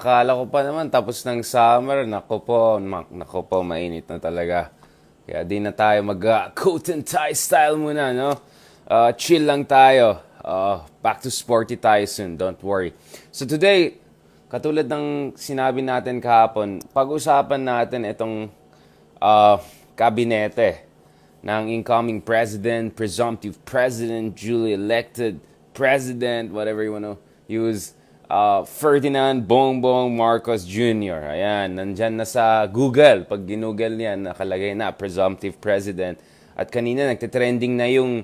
Akala ko pa naman tapos ng summer, nako po, mainit na talaga. Kaya di na tayo coat and tie style muna, no? Chill lang tayo. Back to sporty tayo soon, don't worry. So today, katulad ng sinabi natin kahapon, pag-usapan natin itong kabinete ng incoming president, presumptive president, duly elected president, whatever you want to use, Ferdinand Bongbong Marcos Jr. Ayan, nandyan na sa Google. Pag ginugol niyan, nakalagay na presumptive president. At kanina nagte-trending na yung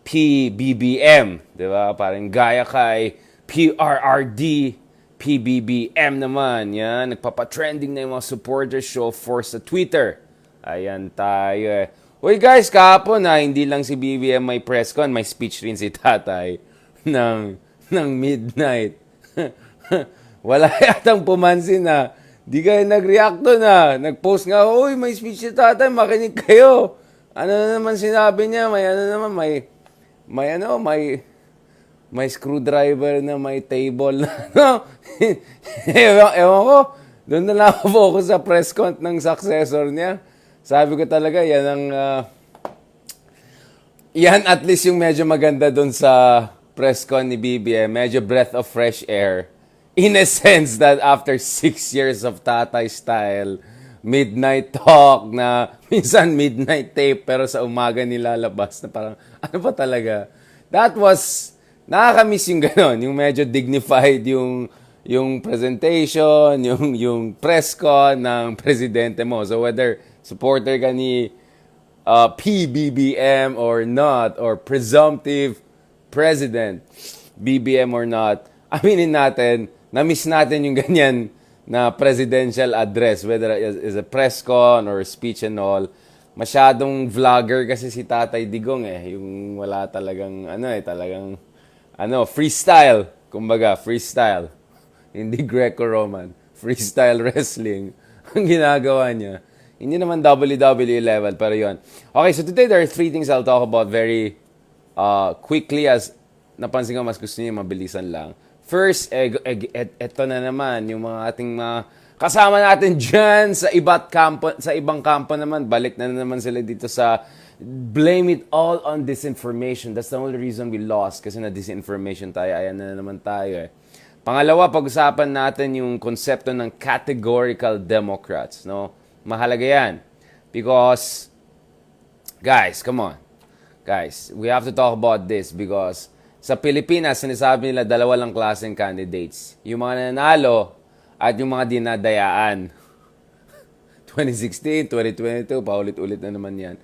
PBBM, di ba? Parang gaya kay PRRD, PBBM naman. Yan, nagpapatrending na yung mga supporters show force sa Twitter. Ayan tayo eh. Uy guys, kahapon hindi lang si BBM may press con, may speech rin si tatay ng midnight. Wala yatang pumansin na di kayo nag-react doon nag-post nga, uy may speech si tatay, makinig kayo. Ano na naman sinabi niya, may screwdriver na may table na, no? ewan ko, doon na lang ako focus sa press con ng successor niya. Sabi ko talaga, yan at least yung medyo maganda doon sa press con ni BBM. Medyo breath of fresh air. In a sense that after 6 years of tatay style, midnight talk na minsan midnight tape pero sa umaga nilalabas na parang ano pa talaga. That was, nakakamiss yung gano'n. Yung medyo dignified yung presentation, yung press con ng presidente mo. So whether supporter ka ni PBBM or not, or presumptive president, BBM or not, aminin natin, na-miss natin yung ganyan na presidential address, whether is a press con or speech and all. Masyadong vlogger kasi si Tatay Digong yung wala talagang, freestyle. Kumbaga, freestyle. Hindi Greco-Roman. Freestyle wrestling ang ginagawa niya. Hindi naman WWE level, pero yon. Okay, so today there are 3 things I'll talk about very quickly, as napansin ko mas gusto niya mabilisan lang. First, eto na naman, yung mga ating kasama natin dyan sa ibang kampo naman. Balik na naman sila dito sa blame it all on disinformation. That's the only reason we lost, kasi na disinformation tayo. Ayan na naman tayo Pangalawa, pag-usapan natin yung konsepto ng categorical Democrats, no? Mahalaga yan. Because, guys, come on. Guys, we have to talk about this because sa Pilipinas, sinasabi nila dalawa lang klaseng candidates. Yung mga nanalo at yung mga dinadayaan. 2016, 2022, paulit-ulit na naman yan.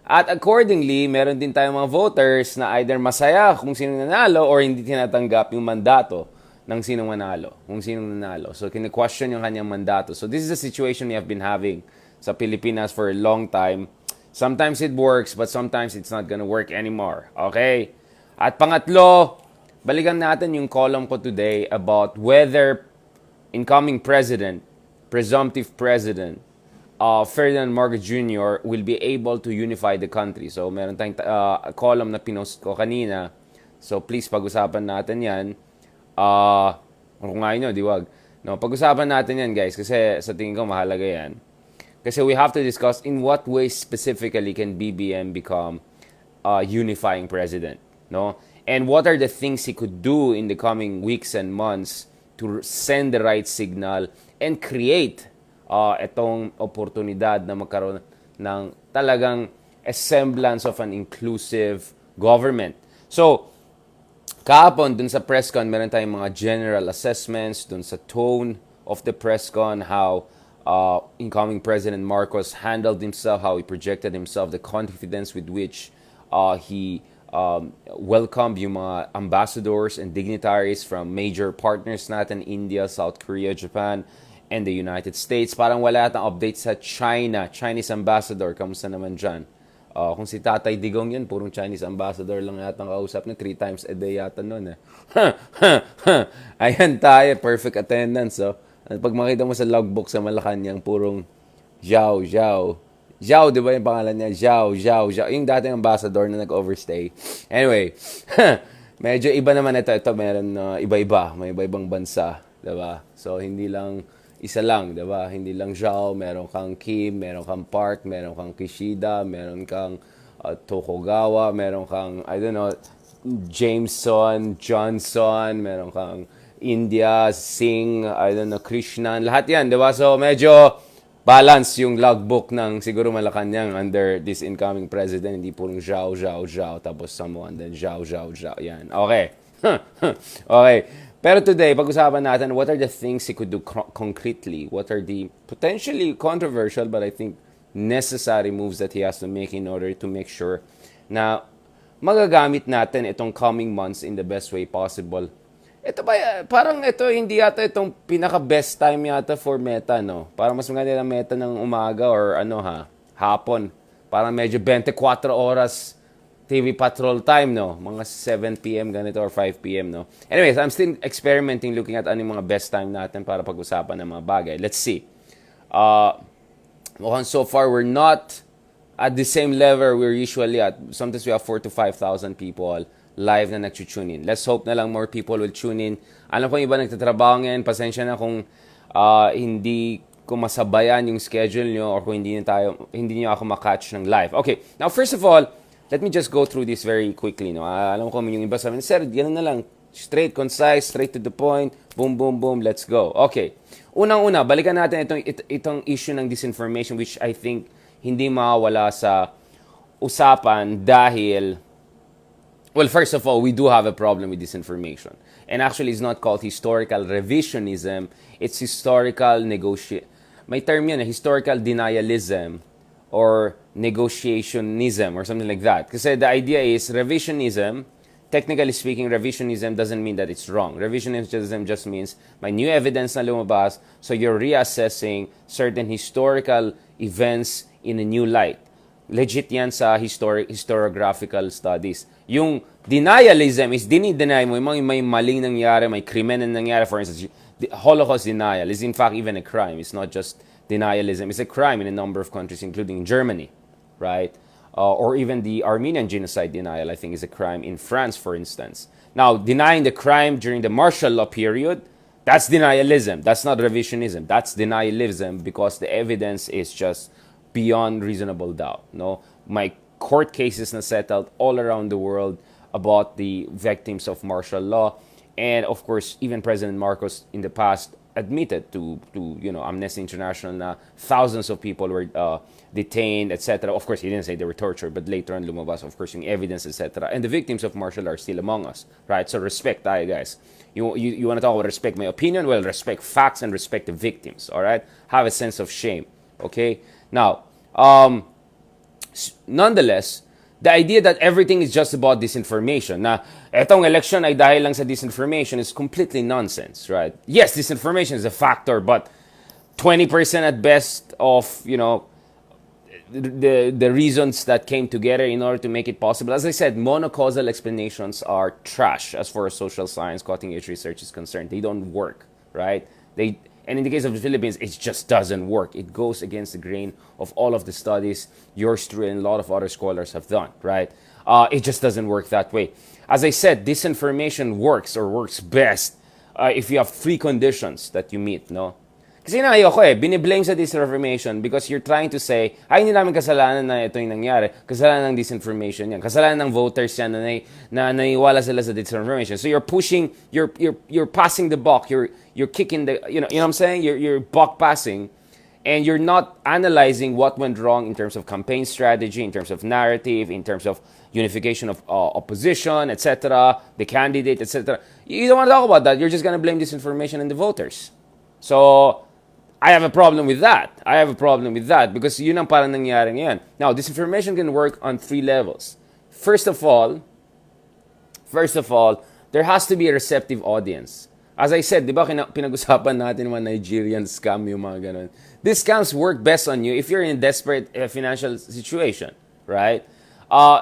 At accordingly, meron din tayong mga voters na either masaya kung sino nanalo or hindi tinatanggap yung mandato ng sinong manalo, kung sinong nanalo. So, kine-question yung kanyang mandato. So, this is the situation we have been having sa Pilipinas for a long time. Sometimes it works, but sometimes it's not gonna work anymore. Okay? At pangatlo, balikan natin yung column ko today about whether incoming president, presumptive president, Ferdinand Marcos Jr. will be able to unify the country. So, meron tayong column na pinost ko kanina. So, please, pag-usapan natin yan. Kung nga nyo, diwag. No, pag-usapan natin yan, guys, kasi sa tingin ko mahalaga yan. Kasi we have to discuss in what ways specifically can BBM become a unifying president, no? And what are the things he could do in the coming weeks and months to send the right signal and create itong oportunidad na magkaroon ng talagang a semblance of an inclusive government. So, kahapon, dun sa press con, meron tayong mga general assessments dun sa tone of the press con, how incoming President Marcos handled himself, how he projected himself, the confidence with which he welcomed yung mga ambassadors and dignitaries from major partners natin, India, South Korea, Japan, and the United States. Parang wala yatang update sa China, Chinese ambassador. Kamusta naman dyan? Kung si Tatay Digong yun, purong Chinese ambassador lang yata ang kausap niya. 3 times a day yata nun Ayan tayo, perfect attendance. Pag makita mo sa logbook sa Malacanang, purong Zhao. Zhao, di ba yung pangalan niya? Zhao. Yung dating ambassador na nag-overstay. Anyway, medyo iba naman ito. Ito meron iba-iba. May iba-ibang bansa. Di ba? So, hindi lang isa lang, di ba? Hindi lang Zhao, meron kang Kim, meron kang Park, meron kang Kishida, meron kang Tokugawa, meron kang, I don't know, Jameson, Johnson, meron kang India, Singh, I don't know, Krishnan, lahat yan, di ba? So, medyo balance yung logbook ng siguro Malacanang under this incoming president. Hindi purong Zhao, Zhao, Zhao, tapos someone, then Zhao, Zhao, Zhao. Yan. Okay. Okay. Pero today, pag-usapan natin, what are the things he could do concretely? What are the potentially controversial, but I think necessary moves that he has to make in order to make sure na magagamit natin itong coming months in the best way possible. Ito ba, parang ito, hindi yata itong pinaka-best time yata for Meta, no? Parang mas maganda ng Meta ng umaga or hapon. Parang medyo 24 oras TV patrol time, no? Mga 7 p.m. ganito or 5 p.m., no? Anyways, I'm still experimenting looking at ano yung mga best time natin para pag-usapan ng mga bagay. Let's see. Mukhang so far, we're not at the same level we're usually at. Sometimes we have 4,000 to 5,000 people live na nag-tune in. Let's hope na lang more people will tune in. Alam ko yung iba nagtatrabaho ngayon. Pasensya na kung hindi ko masabayan yung schedule nyo or kung hindi nyo ako makatch ng live. Okay, now first of all, let me just go through this very quickly. No? Alam ko yung iba sabihin, sir, yan na lang. Straight, concise, straight to the point. Boom, boom, boom. Let's go. Okay. Unang-una, balikan natin itong issue ng disinformation which I think hindi mawala sa usapan dahil well, first of all, we do have a problem with disinformation. And actually, it's not called historical revisionism. It's historical may term yun, historical denialism or negotiationism or something like that. Kasi the idea is revisionism, technically speaking, revisionism doesn't mean that it's wrong. Revisionism just means may new evidence na lumabas, so you're reassessing certain historical events in a new light. Legit yan sa historiographical studies. Yung denialism is dinideny mo yung may maling nangyari, may krimen na nangyari. For instance, the Holocaust denial is in fact even a crime. It's not just denialism. It's a crime in a number of countries, including Germany, right? Or even the Armenian genocide denial, I think, is a crime in France, for instance. Now, denying the crime during the martial law period, that's denialism. That's not revisionism. That's denialism because the evidence is just beyond reasonable doubt. No, my court cases na settled all around the world about the victims of martial law, and of course, even President Marcos in the past admitted to Amnesty International na thousands of people were detained, etc. Of course, he didn't say they were tortured, but later on lumabas, of course, yung evidence, etc. And the victims of martial law are still among us, right? So respect tayo, guys. You want to talk about respect my opinion? Well, respect facts and respect the victims, all right? Have a sense of shame, okay? Now, nonetheless, the idea that everything is just about disinformation, na etong election ay dahil lang sa disinformation is completely nonsense, right? Yes, disinformation is a factor, but 20% at best of, the reasons that came together in order to make it possible. As I said, monocausal explanations are trash as far as social science, cutting-edge research is concerned. They don't work, right? And in the case of the Philippines, it just doesn't work. It goes against the grain of all of the studies yours truly and a lot of other scholars have done, right? It just doesn't work that way. As I said, disinformation works best if you have three conditions that you meet, no? Kasi ayoko biniblame sa disinformation because you're trying to say, ay, hindi namin kasalanan na ito yung nangyari. Kasalanan ng disinformation yan. Kasalanan ng voters yan na naiwala sila sa disinformation. So you're pushing, you're passing the buck, you're kicking the, you know what I'm saying? You're buck passing, and you're not analyzing what went wrong in terms of campaign strategy, in terms of narrative, in terms of unification of opposition, etc., the candidate, etc. You don't want to talk about that. You're just going to blame disinformation on the voters. So I have a problem with that. Because yun ang parang nangyari ngayon. Now, disinformation can work on three levels. First of all, there has to be a receptive audience. As I said, di ba pinag-usapan natin mga Nigerian scam, yung mga ganun. These scams work best on you if you're in a desperate financial situation, right?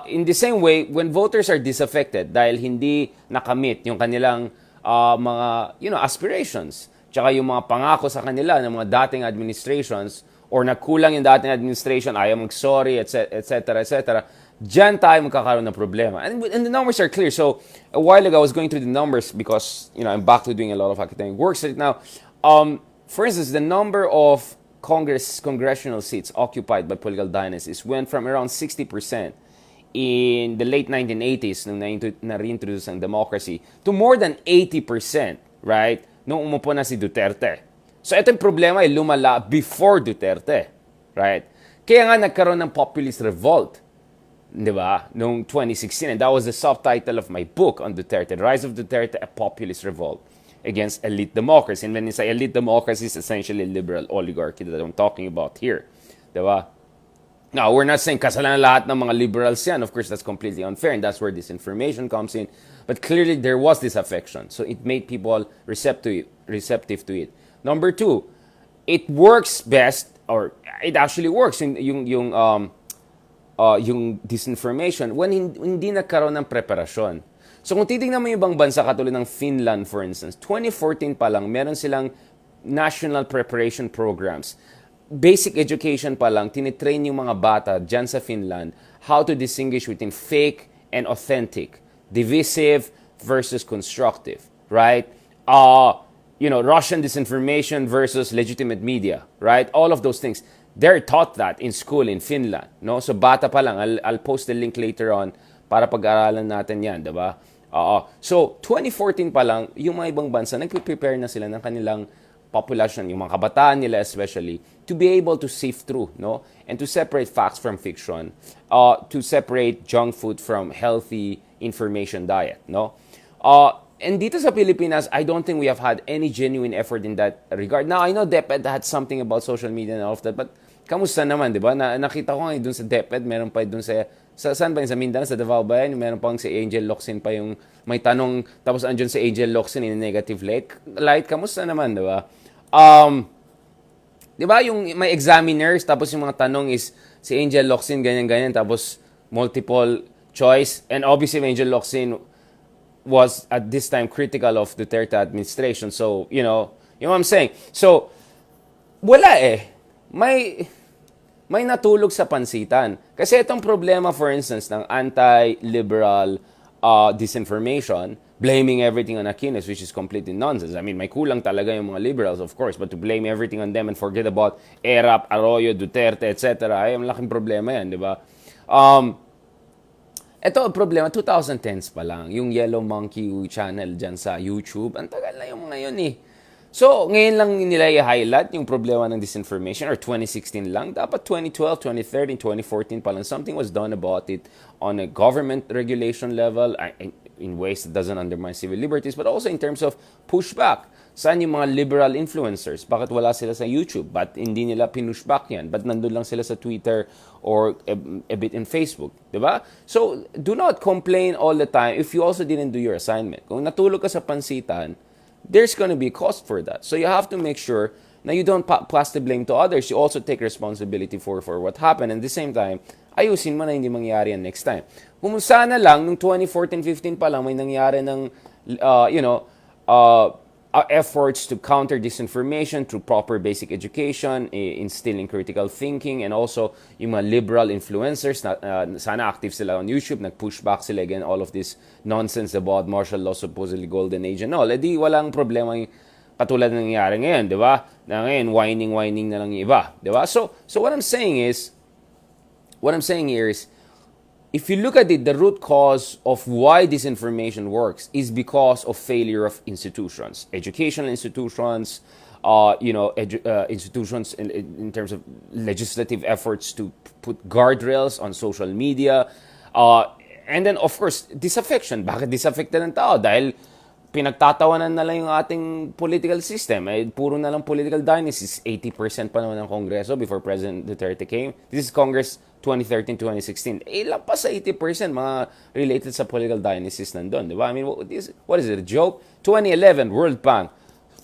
In the same way, when voters are disaffected dahil hindi nakamit yung kanilang mga aspirations, tsaka yung mga pangako sa kanila ng mga dating administrations or nagkulang yung dating administration, ayaw mag-sorry, etc. Diyan tayo magkakaroon ng problema. And the numbers are clear. So, a while ago, I was going through the numbers because, I'm back to doing a lot of academic work right now. For instance, the number of congressional seats occupied by political dynasties went from around 60% in the late 1980s nung na-reintroduce ang democracy to more than 80%, right? Nung umupo na si Duterte. So ito yung problema ay lumala before Duterte, right? Kaya nga nagkaroon ng populist revolt, di ba? Noong 2016, and that was the subtitle of my book on Duterte, The Rise of Duterte, a Populist Revolt against elite democracy. And when I say elite democracy, it's essentially liberal oligarchy that I'm talking about here. Diba? Now, we're not saying kasalanan lahat ng mga liberals yan. Of course, that's completely unfair, and that's where disinformation comes in. But clearly, there was disaffection. So it made people receptive to it. Number two, it works best, or it actually works, yung disinformation when hindi nagkaroon ng preparasyon. So kung titignan mo yung ibang bansa katulad ng Finland, for instance, 2014 pa lang, meron silang national preparation programs. Basic education pa lang, tinitrain yung mga bata dyan sa Finland how to distinguish between fake and authentic, divisive versus constructive, right? Russian disinformation versus legitimate media, right? All of those things. They're taught that in school in Finland, no? So bata pa lang, I'll post the link later on para pag-aralan natin yan, diba? So, 2014 pa lang, yung mga ibang bansa, nagpe-prepare na sila ng kanilang population, yung mga kabataan nila especially, to be able to sift through, no? And to separate facts from fiction, to separate junk food from healthy information diet, no? And dito sa Pilipinas, I don't think we have had any genuine effort in that regard. Now, I know DepEd had something about social media and all of that, but kamusta naman, di ba? Nakita ko nga dun sa DepEd, meron pa dun sa saan ba yun? Sa Mindanao, sa Davao ba yan? Meron pang si Angel Locsin pa yung may tanong, tapos andyan si Angel Locsin in a negative light. Kamusta naman, di ba? Di ba yung may examiners, tapos yung mga tanong is si Angel Locsin, ganyan-ganyan, tapos multiple choice. And obviously, Angel Locsin was at this time critical of Duterte administration. So, you know what I'm saying? So, wala eh. May natulog sa pansitan. Kasi itong problema, for instance, ng anti-liberal disinformation, blaming everything on Aquino, which is completely nonsense. I mean, may kulang talaga yung mga liberals, of course, but to blame everything on them and forget about Erap, Arroyo, Duterte, etc., ay malaking problema yan, di ba? Ito ang problema, 2010s pa lang, yung Yellow Monkey channel dyan sa YouTube, ang tagal na yung mga yun eh. So, ngayon lang nila i-highlight yung problema ng disinformation, or 2016 lang. Dapat 2012, 2013, 2014 pa lang, something was done about it on a government regulation level, in ways that doesn't undermine civil liberties, but also in terms of pushback. Saan yung mga liberal influencers? Bakit wala sila sa YouTube? Ba't hindi nila pinushback yan? Ba't nandun lang sila sa Twitter or a bit in Facebook? Diba? So, do not complain all the time if you also didn't do your assignment. Kung natulog ka sa pansitan, there's going to be a cost for that. So you have to make sure na you don't pass the blame to others. You also take responsibility for what happened. And at the same time, ayusin mo na hindi mangyari yan next time. Kung sana lang, nung 2014-15 pa lang, may nangyari ng, efforts to counter disinformation through proper basic education, instilling critical thinking, and also yung mga liberal influencers, sana active sila on YouTube, nag-push back sila again all of this nonsense about martial law, supposedly golden age and all. Di walang problema yung katulad ng nangyari ngayon, di ba? Na ngayon, whining na lang yung iba, di ba? So what I'm saying here is, if you look at it, the root cause of why disinformation works is because of failure of institutions, educational institutions, institutions in terms of legislative efforts to put guardrails on social media, and then of course disaffection. Bakit disaffected ng tao? Dahil pinagtatawanan na lang yung ating political system. Puro na lang political dynasties. 80% pa naman ng Kongreso before President Duterte came. This is Congress 2013-2016. Lampas sa 80% mga related sa political dynasties nandun. Diba? I mean, what is it, a joke? 2011, World Bank,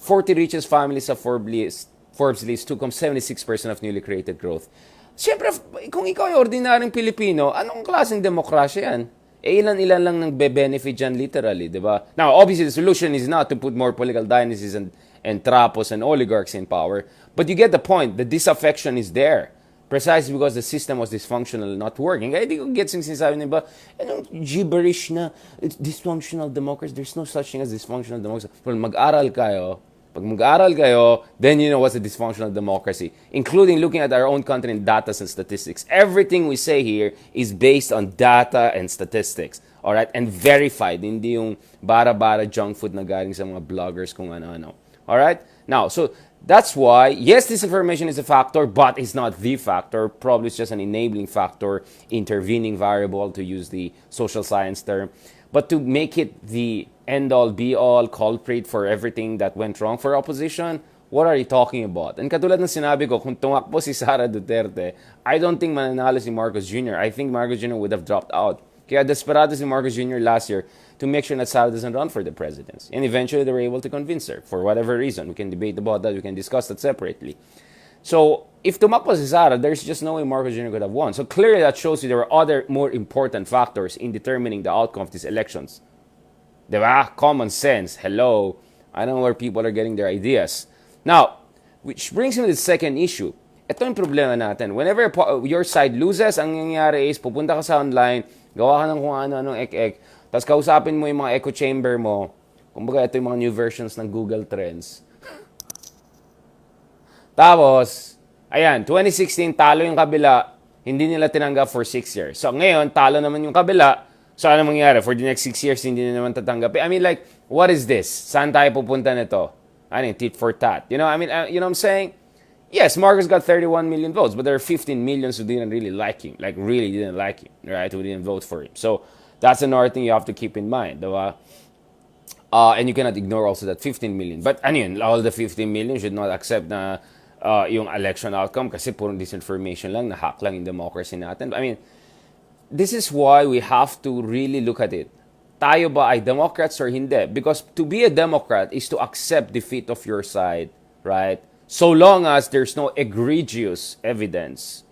40 richest families sa Forbes list took home 76% of newly created growth. Siyempre, kung ikaw ay ordinaryong Pilipino, anong klaseng demokrasya yan? Ilan-ilan lang nang be-benefit dyan literally, di ba? Now, obviously, the solution is not to put more political dynasties and trapos and oligarchs in power. But you get the point. The disaffection is there. Precisely because the system was dysfunctional, not working. Kaya di ko get yung sinasabi nila, anong gibberish na dysfunctional democracy? There's no such thing as dysfunctional democracy. Well, mag-aral kayo, Pag mag-aaral kayo, then you know what's a dysfunctional democracy, including looking at our own country in data and statistics. Everything we say here is based on data and statistics. Alright? And verified. Hindi yung bara-bara junk food na galing sa mga bloggers kung ano-ano. Alright? Now, so that's why, yes, disinformation is a factor, but it's not the factor. Probably it's just an enabling factor, intervening variable, to use the social science term. But to make it the end-all, be-all culprit for everything that went wrong for opposition, what are you talking about? And katulad ng sinabi ko, kung tumakbo si Sara Duterte, I don't think mananalo si Marcos Jr. I think Marcos Jr. would have dropped out. Kaya desperado si Marcos Jr. last year to make sure that Sara doesn't run for the presidency. And eventually they were able to convince her for whatever reason. We can debate about that. We can discuss that separately. So, if tumakbo si Sara, there's just no way Marcos Jr. could have won. So, clearly that shows you there were other more important factors in determining the outcome of these elections. Diba? Common sense. Hello. I don't know where people are getting their ideas. Now, which brings me to the second issue. Ito yung problema natin. Whenever your side loses, ang nangyayari is, pupunta ka sa online, gawa ka ng kung ano-anong ek-ek, tapos kausapin mo yung mga echo chamber mo. Kumbaga, ito yung mga new versions ng Google Trends. Tapos, ayan, 2016, talo yung kabila, hindi nila tinanggap for 6 years. So, ngayon, talo naman yung kabila. So, ano mangyayari? For the next 6 years, hindi na naman tatanggap. I mean, like, what is this? Saan tayo pupunta nito? I mean, tit for tat. You know, I mean, you know what I'm saying? Yes, Marcos got 31 million votes, but there are 15 millions who didn't really like him. Like, really didn't like him, right? Who didn't vote for him. So, that's another thing you have to keep in mind, diba? And you cannot ignore also that 15 million. But, ano yun, all the 15 million should not accept na yung election outcome kasi purong disinformation lang, na-hack lang yung democracy natin. I mean, this is why we have to really look at it. Tayo ba ay Democrats or hindi? Because to be a Democrat is to accept defeat of your side, right? So long as there's no egregious evidence,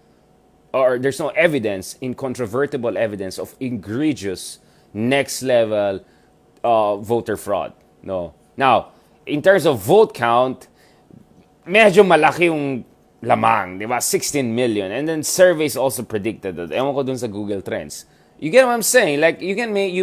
or there's no evidence, incontrovertible evidence of egregious next level voter fraud. No. Now, in terms of vote count, medyo malaki yung lamang, di ba? 16 million. And then surveys also predicted that. Ewan ko dun sa Google Trends. You get what I'm saying? Like, you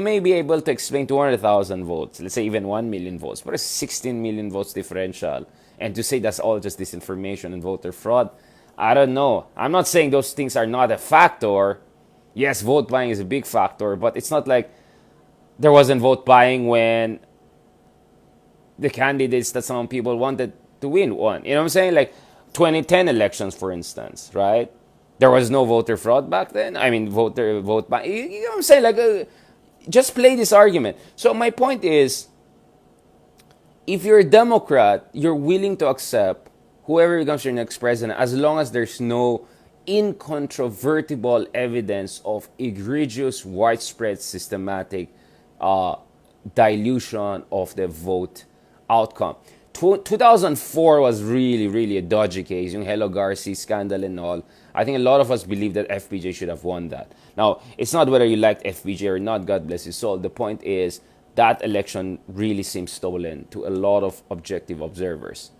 may be able to explain 200,000 votes, let's say even 1 million votes, but it's 16 million votes differential. And to say that's all just disinformation and voter fraud, I don't know. I'm not saying those things are not a factor. Yes, vote buying is a big factor, but it's not like there wasn't vote buying when the candidates that some people wanted to win won. You know what I'm saying? Like 2010 elections, for instance, right? There was no voter fraud back then. I mean, vote buying. You know what I'm saying? Like, just play this argument. So my point is, if you're a Democrat, you're willing to accept whoever becomes your next president as long as there's no incontrovertible evidence of egregious, widespread, systematic dilution of the vote outcome. 2004 was really, really a dodgy case, yung Hello Garcia scandal and all. I think a lot of us believe that FPJ should have won that. Now, it's not whether you liked FPJ or not, God bless his soul. The point is, that election really seems stolen to a lot of objective observers.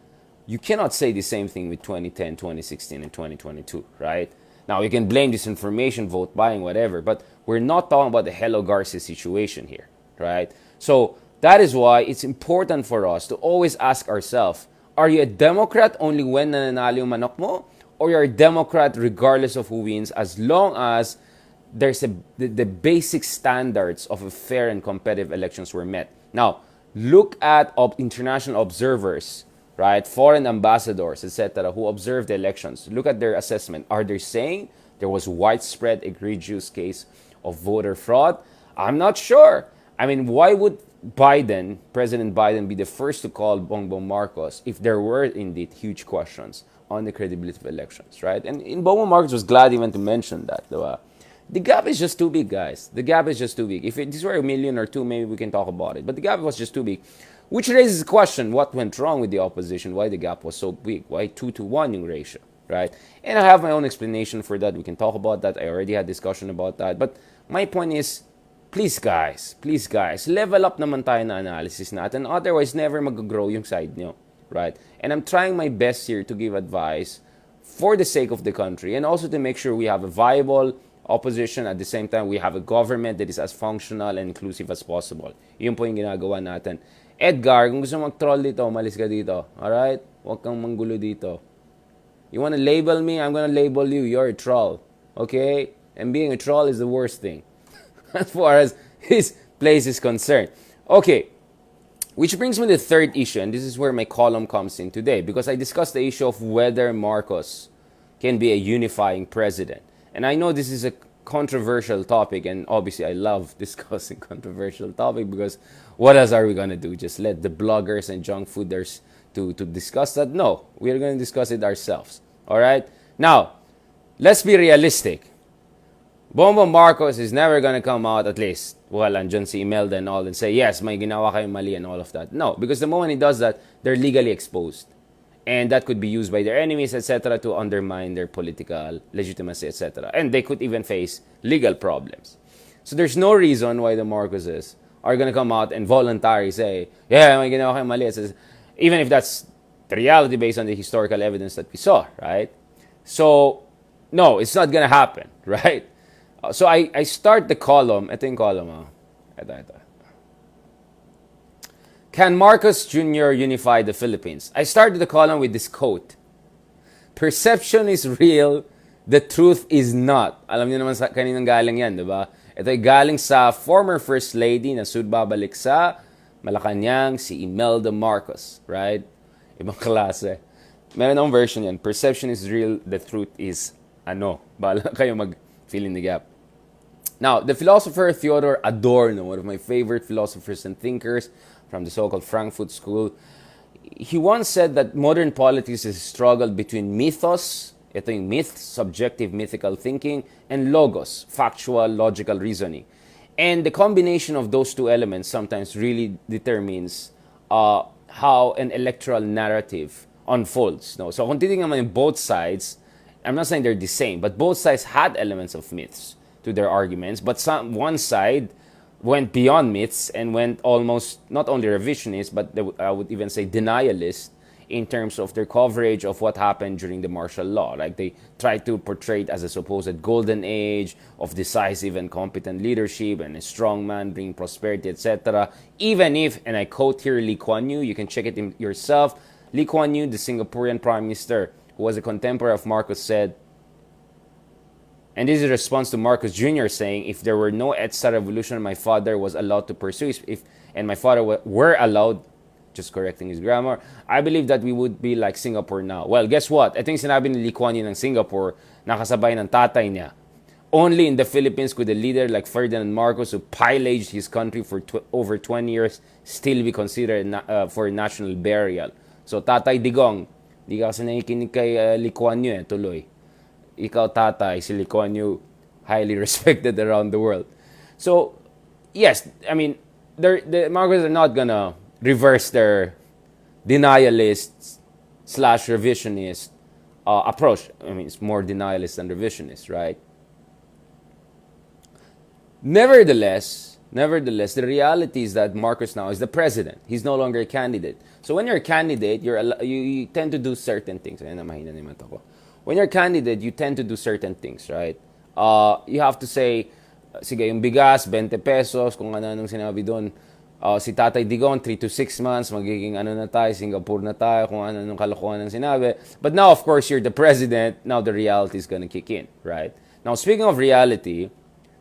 You cannot say the same thing with 2010, 2016, and 2022, right? Now, you can blame disinformation, vote buying, whatever, but we're not talking about the Hello Garcia situation here, right? So, that is why it's important for us to always ask ourselves, are you a Democrat only when nananalo yung manok mo? Or you're a Democrat regardless of who wins, as long as there's the basic standards of a fair and competitive elections were met. Now, look at international observers, right? Foreign ambassadors, etc., who observed the elections. Look at their assessment. Are they saying there was widespread, egregious case of voter fraud? I'm not sure. I mean, why would President Biden, be the first to call Bongbong Marcos if there were indeed huge questions on the credibility of elections, right? And Bongbong Marcos was glad even to mention that. The gap is just too big, guys. The gap is just too big. If this were 1 million or 2, maybe we can talk about it. But the gap was just too big. Which raises the question, what went wrong with the opposition? Why the gap was so big? Why 2-to-1 yung ratio, right? And I have my own explanation for that. We can talk about that. I already had discussion about that. But my point is, please guys, level up naman tayo na analysis natin. Otherwise, never mag-grow yung side nyo, right? And I'm trying my best here to give advice for the sake of the country and also to make sure we have a viable opposition. At the same time, we have a government that is as functional and inclusive as possible. Yun po yung ginagawa natin. Edgar, kung gusto mag-troll dito, umalis ka dito. Alright? Huwag kang manggulo dito. You want to label me? I'm gonna label you. You're a troll. Okay? And being a troll is the worst thing. As far as his place is concerned. Okay. Which brings me to the third issue, and this is where my column comes in today, because I discussed the issue of whether Marcos can be a unifying president. And I know this is a controversial topic, and obviously I love discussing controversial topic because what else are we going to do? Just let the bloggers and junk fooders to discuss that? No, we're going to discuss it ourselves. All right? Now, let's be realistic. Bongbong Marcos is never going to come out, at least, well, andyan si Imelda and all, and say, yes, may ginawa kayong mali and all of that. No, because the moment he does that, they're legally exposed. And that could be used by their enemies, etc., to undermine their political legitimacy, etc. And they could even face legal problems. So there's no reason why the Marcoses are going to come out and voluntarily say, yeah, may ginawa kayong mali. Even if that's the reality based on the historical evidence that we saw, right? So, no, it's not going to happen, right? So I start the column. Ito yung column. Ito. Can Marcos Jr. unify the Philippines? I started the column with this quote. Perception is real, the truth is not. Alam niyo naman sa kaninang galing yan, di ba? Ito ay galing sa former First Lady na babalik sa Malacanang, si Imelda Marcos, right? Ibang klase. Meron akong version yan. Perception is real, the truth is ano. Bahala kayo mag-fill in the gap. Now, the philosopher Theodor Adorno, one of my favorite philosophers and thinkers from the so-called Frankfurt School, he once said that modern politics is a struggle between mythos, ito yung myth, subjective mythical thinking, and logos, factual, logical reasoning. And the combination of those two elements sometimes really determines how an electoral narrative unfolds. No? So kung titingnan mo yung both sides, I'm not saying they're the same, but both sides had elements of myths to their arguments, but one side went beyond myths and went almost not only revisionist, but I would even say denialist in terms of their coverage of what happened during the martial law. Like they tried to portray it as a supposed golden age of decisive and competent leadership and a strong man bringing prosperity, etc. Even if, and I quote here Lee Kuan Yew, you can check it yourself, Lee Kuan Yew, the Singaporean Prime Minister, who was a contemporary of Marcos, said, and this is a response to Marcos Jr. saying, if there were no EDSA revolution, my father was allowed to pursue, and my father were allowed, just correcting his grammar, I believe that we would be like Singapore now. Well, guess what? Ito yung sinabi ni Lee Kuan Yew ng Singapore, nakasabay ng tatay niya. Only in the Philippines could a leader like Ferdinand Marcos, who pillaged his country for over 20 years, still be considered for national burial. So, Tatay Digong, di ka kasi nakikinig kay Lee Kuan Yew, tuloy. Ikaw, tatay, si Lee Kuan Yew, highly respected around the world. So, yes, I mean, the Marcos are not gonna reverse their denialist / revisionist approach. I mean, it's more denialist than revisionist, right? Nevertheless, the reality is that Marcos now is the president. He's no longer a candidate. So when you're a candidate, you tend to do certain things. Ayan na, mahina na yung mata ko. When you're a candidate, you tend to do certain things, right? You have to say, sige, yung bigas, 20 pesos, kung ano-anong sinabi doon. Si Tatay Digong, 3 to 6 months, magiging ano na tayo, Singapore na tayo, kung ano-anong kalokohan ng sinabi. But now, of course, you're the president. Now the reality is gonna kick in, right? Now, speaking of reality,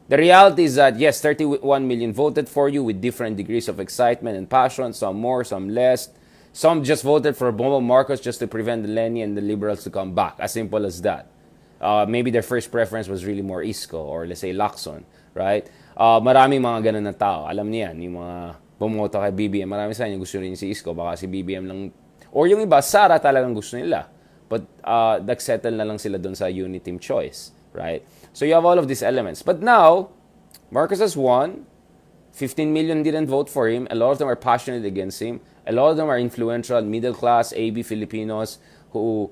the reality is that, yes, 31 million voted for you with different degrees of excitement and passion, some more, some less. Some just voted for Bongbong Marcos just to prevent the Lenny and the liberals to come back. As simple as that. Maybe their first preference was really more Isko or let's say Lacson, right? Maraming mga ganun na tao. Alam niya yan, yung mga bumoto kay BBM. Marami sa inyo gusto rin si Isko, baka si BBM lang. Or yung iba, Sara talagang gusto nila. But nag-settle na lang sila dun sa unity team choice, right? So you have all of these elements. But now, Marcos has won. 15 million didn't vote for him. A lot of them are passionate against him. A lot of them are influential, middle-class, AB Filipinos who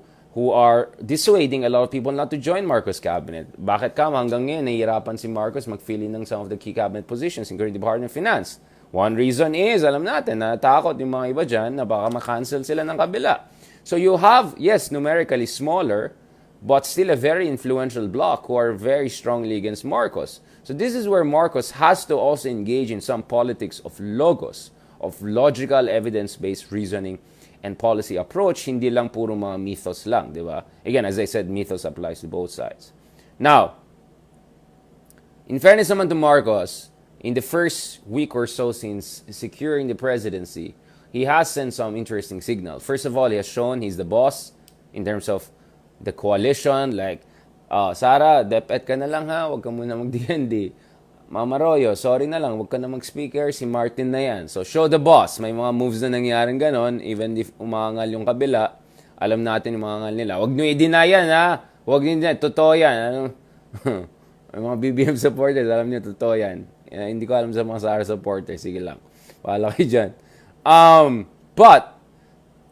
are dissuading a lot of people not to join Marcos' cabinet. Bakit ka hanggang ngayon nahihirapan si Marcos mag-fill in ng some of the key cabinet positions, including the Department of Finance? One reason is, alam natin, natakot yung mga iba dyan na baka ma-cancel sila ng kabila. So you have, yes, numerically smaller, but still a very influential bloc who are very strongly against Marcos. So this is where Marcos has to also engage in some politics of logos, of logical, evidence-based reasoning and policy approach, hindi lang puro mga mythos lang, di ba? Again, as I said, mythos applies to both sides. Now, in fairness naman to Marcos, in the first week or so since securing the presidency, he has sent some interesting signals. First of all, he has shown he's the boss in terms of the coalition. Like, Sara, depet ka na lang ha, huwag ka muna mag-DND. Mama Royo, sorry na lang, huwag ka na mag-speaker, si Martin na yan. So, show the boss. May mga moves na nangyaring ganon, even if umangal yung kabila, alam natin yung mga ngal nila. Huwag nyo i-deny yan, ha? Huwag nyo i-deny, totoo yan. Ano? Mga BBM supporters, alam nyo, totoo yan. Hindi ko alam sa mga Sara supporters, sige lang. Pahala kayo dyan. But,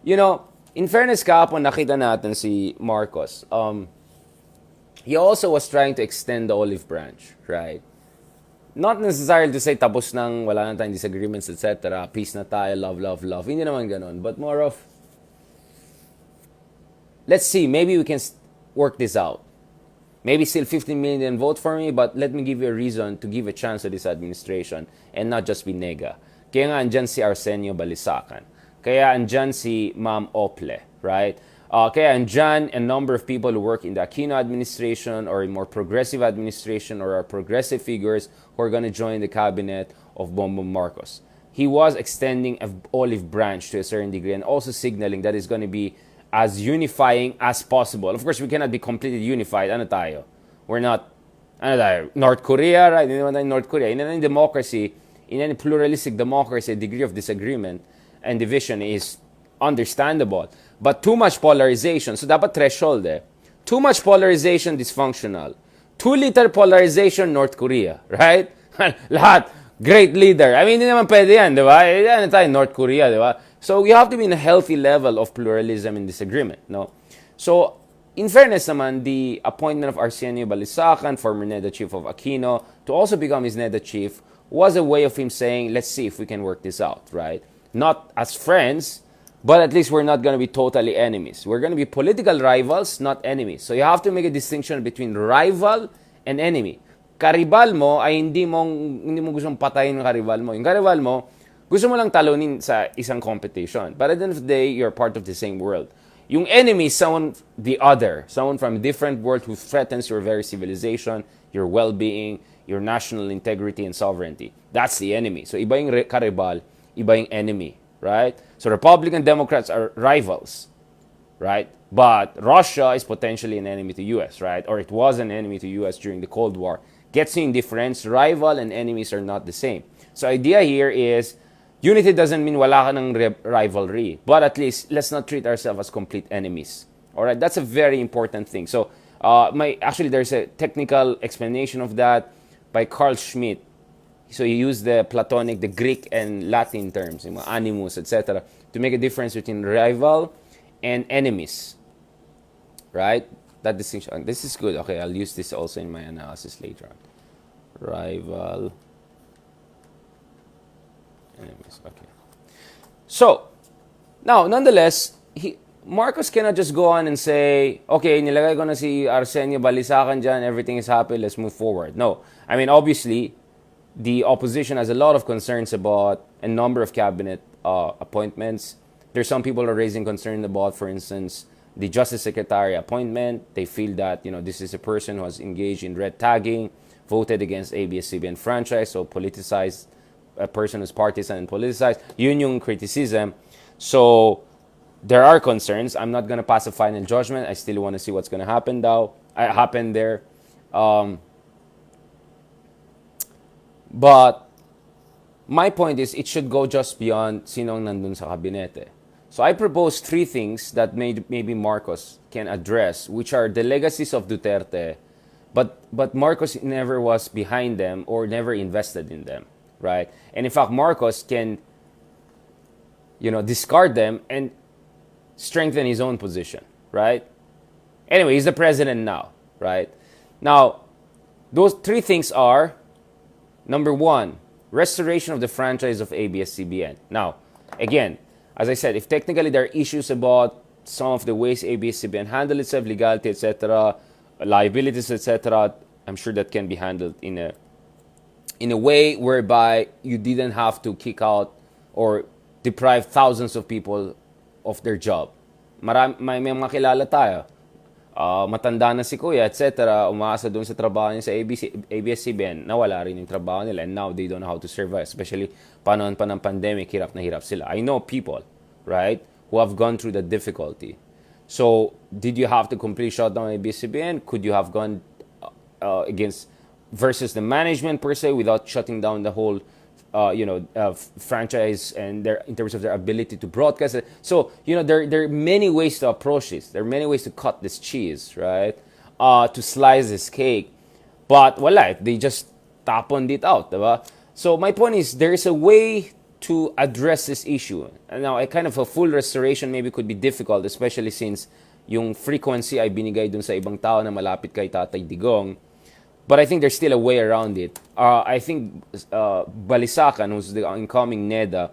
you know, in fairness kahapon, nakita natin si Marcos. He also was trying to extend the olive branch, right? Not necessarily to say tapos nang wala na tayong disagreements, etc. Peace na tayo, love, love, love. Hindi naman ganon. But more of, let's see, maybe we can work this out. Maybe still 15 million didn't vote for me, but let me give you a reason to give a chance to this administration and not just be nega. Kaya nga andyan si Arsenio Balisacan. Kaya andyan si Ma'am Ople, right? Kaya andyan a number of people who work in the Aquino administration or a more progressive administration or are progressive figures who are going to join the cabinet of Bongbong Marcos. He was extending an olive branch to a certain degree and also signaling that it's going to be as unifying as possible. Of course, we cannot be completely unified. Ano tayo? We're not, ano tayo? North Korea, right? Hindi naman tayo North Korea. In any democracy, in any pluralistic democracy, a degree of disagreement and division is understandable. But too much polarization, so dapat threshold eh. Too much polarization, dysfunctional. Too little polarization, North Korea, right? Lahat, great leader. I mean, hindi naman pwede yan, di ba? Yan tayo, North Korea, di ba? So, you have to be in a healthy level of pluralism and disagreement, no? So, in fairness naman, the appointment of Arsenio Balisacan, former NEDA chief of Aquino, to also become his NEDA chief, was a way of him saying, let's see if we can work this out, right? Not as friends, but at least we're not going to be totally enemies. We're going to be political rivals, not enemies. So you have to make a distinction between rival and enemy. Karibal mo ay hindi mo gustong patayin ng karibal mo. Yung karibal mo, gusto mo lang talunin sa isang competition. But at the end of the day, you're part of the same world. Yung enemy is someone the other, someone from a different world who threatens your very civilization, your well-being, your national integrity and sovereignty. That's the enemy. So iba yung karibal, iba yung enemy. Right? So Republican Democrats are rivals, right? But Russia is potentially an enemy to US, right? Or it was an enemy to US during the Cold War. Gets in difference, rival and enemies are not the same. So idea here is, unity doesn't mean wala ka ng rivalry, but at least let's not treat ourselves as complete enemies. All right? That's a very important thing. So actually there's a technical explanation of that by Carl Schmitt. So he used the Platonic, the Greek and Latin terms, yung mga animus, etc., to make a difference between rival and enemies. Right? That distinction. This is good. Okay, I'll use this also in my analysis later on. Rival, enemies. Okay. So, now, nonetheless, Marcos cannot just go on and say, okay, nilagay ko na si Arsenio Balisacan dyan, everything is happy, let's move forward. No. I mean, obviously, the opposition has a lot of concerns about a number of cabinet appointments. There's some people are raising concern about, for instance, the Justice Secretary appointment. They feel that, this is a person who has engaged in red tagging, voted against ABSCBN franchise, so politicized, a person who's partisan and politicized. Yun yung criticism. So, there are concerns. I'm not going to pass a final judgment. I still want to see what's going to happen there. But my point is, it should go just beyond sinong nandun sa kabinete. So I propose 3 things that maybe Marcos can address, which are the legacies of Duterte, but Marcos never was behind them or never invested in them, right? And in fact, Marcos can, discard them and strengthen his own position, right? Anyway, he's the president now, right? Now, those 3 things are, number 1, restoration of the franchise of ABS-CBN. Now, again, as I said, if technically there are issues about some of the ways ABS-CBN handled itself, legality, etc., liabilities, etc., I'm sure that can be handled in a way whereby you didn't have to kick out or deprive thousands of people of their job. May mga kilala tayo. Matanda na si kuya, etc. Umaasa doon sa trabaho niya sa ABSCBN, nawala rin yung trabaho nila, and now they don't know how to survive, especially panahon pa ng pandemic, hirap na hirap sila. I know people, right, who have gone through the difficulty. So, did you have to completely shut down ABSCBN? Could you have gone against versus the management per se without shutting down the whole franchise and their in terms of their ability to broadcast it? So there are many ways to approach this. There are many ways to cut this cheese, right? To slice this cake, but wala, they just taponed it out, diba? So my point is, there's a way to address this issue. And now, a kind of a full restoration maybe could be difficult, especially since yung frequency ay binigay dun sa ibang tao na malapit kay Tatay Digong. But I think there's still a way around it. I think Balisacan, who's the incoming NEDA,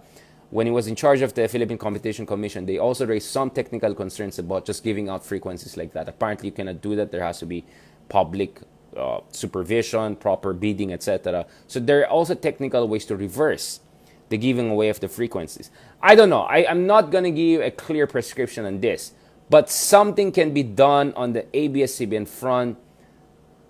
when he was in charge of the Philippine Competition Commission, they also raised some technical concerns about just giving out frequencies like that. Apparently, you cannot do that. There has to be public supervision, proper bidding, etc. So there are also technical ways to reverse the giving away of the frequencies. I don't know. I'm not going to give a clear prescription on this, but something can be done on the ABS-CBN front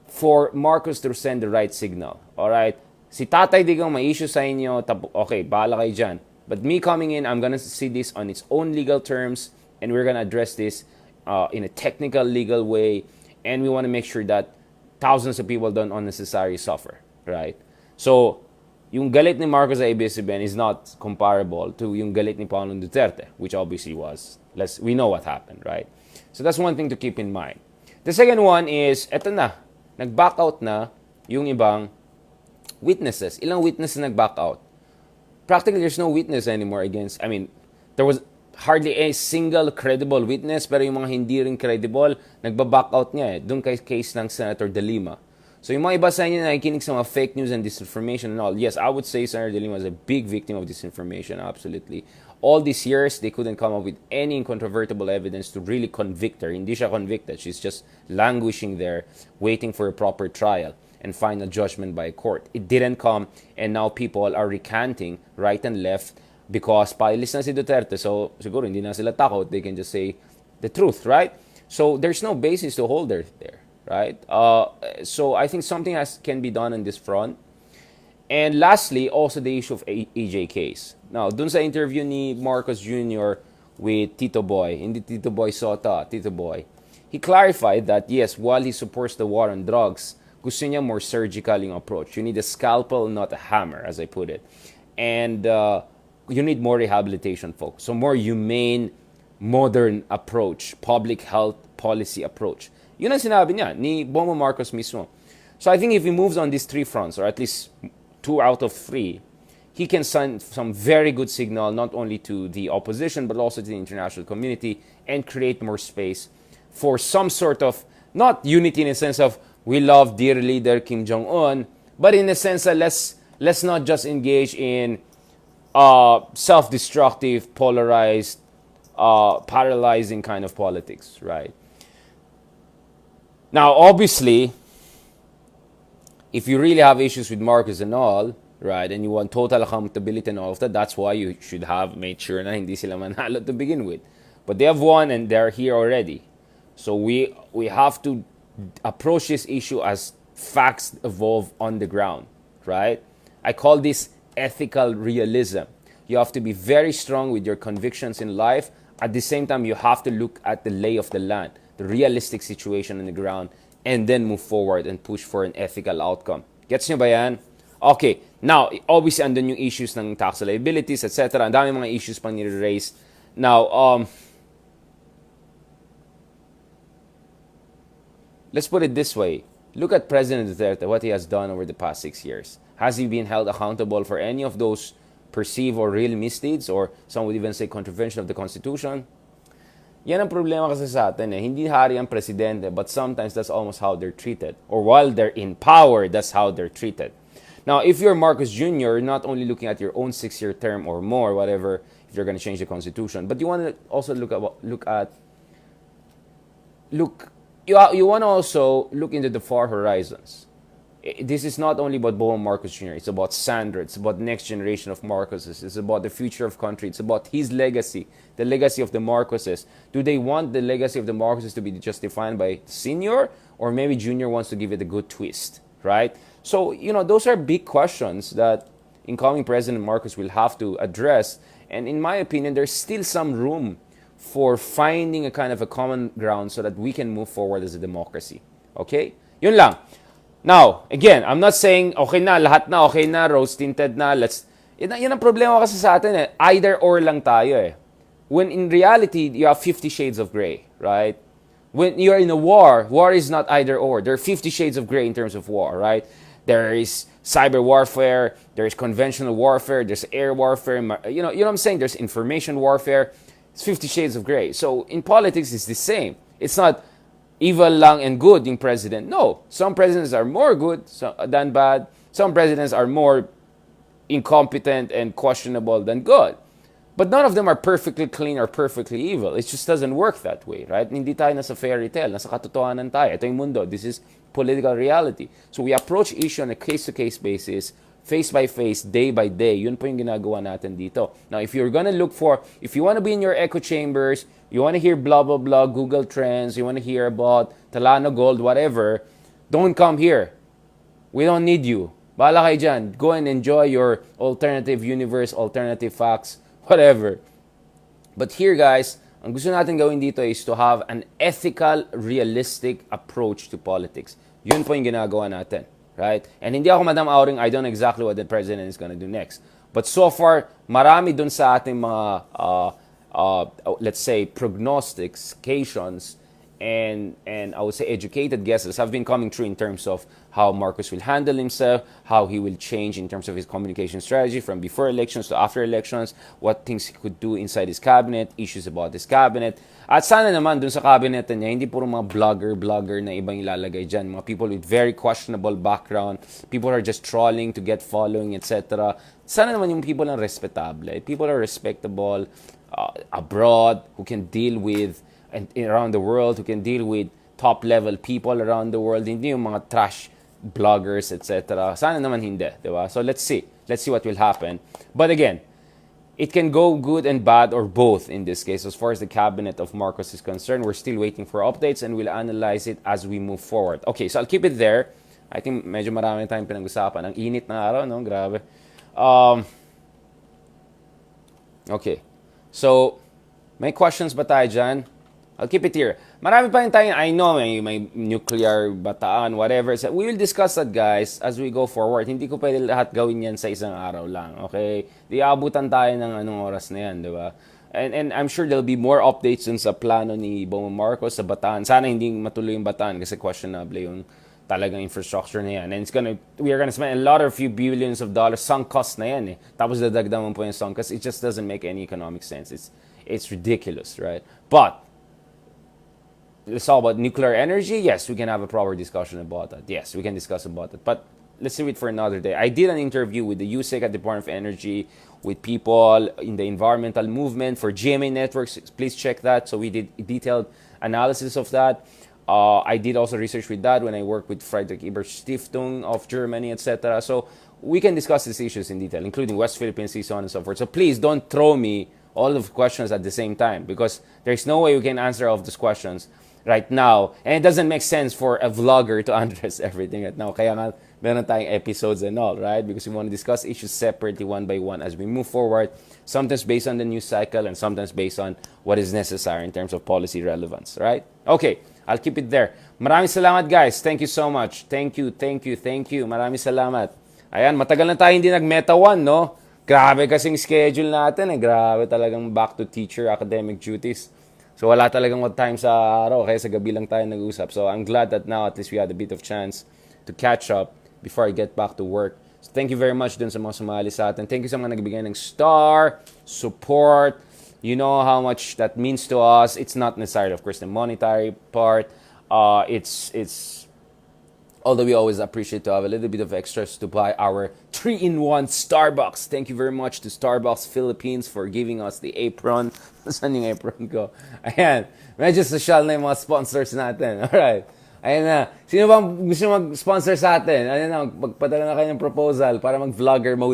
for Marcos to send the right signal. Alright? Si Tatay Digong may issue sa inyo, okay, bahala kayo dyan. But me coming in, I'm gonna see this on its own legal terms, and we're gonna address this in a technical, legal way, and we want to make sure that thousands of people don't unnecessarily suffer. Right? So, yung galit ni Marcos sa ABS-CBN is not comparable to yung galit ni Pangulong Duterte, which obviously was, we know what happened, right? So that's one thing to keep in mind. The second one is, eto na, nag-back out na yung ibang witnesses. Ilang witnesses nag-back out? Practically, there's no witness anymore against, there was hardly a single credible witness, pero yung mga hindi rin credible, nagba-back out niya Doon kay case ng Senator De Lima. So yung mga iba sa inyo na nakikinig sa mga fake news and disinformation and all, yes, I would say Senator De Lima was a big victim of disinformation, absolutely. All these years, they couldn't come up with any incontrovertible evidence to really convict her. Hindi siya convicted. She's just languishing there, waiting for a proper trial and final judgment by a court. It didn't come, and now people are recanting right and left because pailis na si Duterte. So, siguro hindi na sila takot. They can just say the truth, right? So, there's no basis to hold her there, right? So, I think something can be done on this front. And lastly, also the issue of EJ case. Now, dun sa interview ni Marcos Jr. with Tito Boy, hindi Tito Boy Sota, Tito Boy, he clarified that, yes, while he supports the war on drugs, gusto niya more surgical yung approach. You need a scalpel, not a hammer, as I put it. And you need more rehabilitation focus. So more humane, modern approach, public health policy approach. Yun ang sinabi niya, ni Bongbong Marcos mismo. So I think if he moves on these three fronts, or at least 2 out of 3, he can send some very good signal not only to the opposition but also to the international community and create more space for some sort of, not unity in a sense of we love dear leader Kim Jong-un, but in a sense that let's not just engage in self-destructive, polarized, paralyzing kind of politics, right? Now, obviously, if you really have issues with Marcos and all, right, and you want total accountability and all of that, that's why you should have made sure na hindi sila manalo to begin with. But they have won and they're here already. So we have to approach this issue as facts evolve on the ground, right? I call this ethical realism. You have to be very strong with your convictions in life. At the same time, you have to look at the lay of the land, the realistic situation on the ground, and then move forward and push for an ethical outcome. Gets nyo ba yan? Okay, now, obviously, andun yung issues ng tax liabilities, etc. Ang dami mga issues pang nire-raise. Now, let's put it this way. Look at President Duterte, what he has done over the past 6 years. Has he been held accountable for any of those perceived or real misdeeds, or some would even say contravention of the Constitution? Yan ang problema kasi sa atin eh. Hindi hari ang presidente, but sometimes that's almost how they're treated. Or while they're in power, that's how they're treated. Now, if you're Marcos Jr., you're not only looking at your own 6-year term or more, whatever, if you're going to change the Constitution, but you want to also you want to also look into the far horizons. This is not only about Boa Marcos Jr., it's about Sandra, it's about the next generation of Marcoses, it's about the future of country, it's about his legacy, the legacy of the Marcoses. Do they want the legacy of the Marcoses to be just defined by Senior, or maybe Junior wants to give it a good twist, right? So, those are big questions that incoming President Marcos will have to address. And in my opinion, there's still some room for finding a kind of a common ground so that we can move forward as a democracy. Okay? Yun lang. Now, again, I'm not saying okay na, lahat na, okay na, rose-tinted na, yan ang problema kasi sa atin eh. Either or lang tayo eh. When in reality, you have 50 shades of gray, right? When you're in a war is not either or. There are 50 shades of gray in terms of war, right? There is cyber warfare, there's conventional warfare, there's air warfare, you know what I'm saying? There's information warfare. It's 50 shades of gray. So in politics, it's the same. It's not evil lang and good yung president. No, some presidents are more good than bad. Some presidents are more incompetent and questionable than good. But none of them are perfectly clean or perfectly evil. It just doesn't work that way, right? Hindi tayo nasa fairy tale, nasa katotohanan tayo. Ito yung mundo. This is political reality. So we approach issue on a case-to-case basis, face by face, day by day. Yun po yung ginagawa natin dito. Now, if you want to be in your echo chambers, you want to hear blah, blah, blah, Google Trends, you want to hear about Talano Gold, whatever, don't come here. We don't need you. Bahala kayo dyan. Go and enjoy your alternative universe, alternative facts, whatever. But here, guys, ang gusto natin gawin dito is to have an ethical, realistic approach to politics. Yun po yung ginagawa natin. Right? And hindi ako Madam Auring, I don't know exactly what the president is gonna do next. But so far, marami dun sa ating mga, let's say, prognostications and I would say educated guesses have been coming true in terms of how Marcos will handle himself, how he will change in terms of his communication strategy from before elections to after elections, what things he could do inside his cabinet, issues about his cabinet. At sana naman dun sa cabinet niya, hindi puro mga blogger na ibang ilalagay dyan. Mga people with very questionable background, people who are just trolling to get following, etc. Sana naman yung people ang respectable. People are respectable abroad, who can deal with and around the world, who can deal with top-level people around the world, hindi yung mga trash bloggers, etc. Sana naman hindi, di ba? So let's see what will happen. But again, it can go good and bad or both in this case. As far as the cabinet of Marcos is concerned, we're still waiting for updates and we'll analyze it as we move forward. Okay, so I'll keep it there. I think medyo marami tayong pinag-usapan. Ang init na araw, no? Grabe. Okay. So, may questions ba tayo dyan? I'll keep it here. Marami pa rin tayong, I know, may nuclear bataan, whatever. So we will discuss that, guys, as we go forward. Hindi ko pwede lahat gawin yan sa isang araw lang, okay? Di abutan tayo ng anong oras na yan, di ba? And I'm sure there'll be more updates dun sa plano ni Bongbong Marcos sa bataan. Sana hindi matuloy yung bataan kasi questionable yung talagang infrastructure na yan. And we are gonna spend a lot of few billions of dollars. Sunk cost na yan eh. Tapos dadagdaman po yung sunk cost. It just doesn't make any economic sense. It's ridiculous, right? But it's all about nuclear energy. Yes, we can have a proper discussion about that. Yes, we can discuss about it. But let's save it for another day. I did an interview with the USEC at Department of Energy, with people in the environmental movement for GMA networks. Please check that. So we did detailed analysis of that. I did also research with that when I worked with Friedrich Ebert Stiftung of Germany, etc. So we can discuss these issues in detail, including West Philippine Sea, so on and so forth. So please don't throw me all of the questions at the same time, because there's no way we can answer all of those questions right now. And it doesn't make sense for a vlogger to address everything right now. Kaya nga, meron tayong episodes and all, right? Because we want to discuss issues separately one by one as we move forward, sometimes based on the news cycle and sometimes based on what is necessary in terms of policy relevance, right? Okay, I'll keep it there. Maraming salamat, guys. Thank you so much. Thank you. Maraming salamat. Ayan, matagal na tayo hindi nag-Meta 1, no? Grabe kasing schedule natin eh. Grabe talagang back to teacher academic duties. So wala talagang time sa araw, kaya sa gabi lang tayo nag-usap. So I'm glad that now at least we had a bit of chance to catch up before I get back to work. So thank you very much dun sa mga sumali sa atin. Thank you sa mga nagbigay ng star, support. You know how much that means to us. It's not necessarily, of course, the monetary part. It's although we always appreciate to have a little bit of extras to buy our 3-in-1 Starbucks. Thank you very much to Starbucks Philippines for giving us the apron. Saan yung apron ko? Ayan. Medyo social na yung mga sponsors natin. Alright. Ayan na. Sino bang gusto mag-sponsor sa atin? Ayan na, magpadala na kayo ng proposal para mag-vlogger mode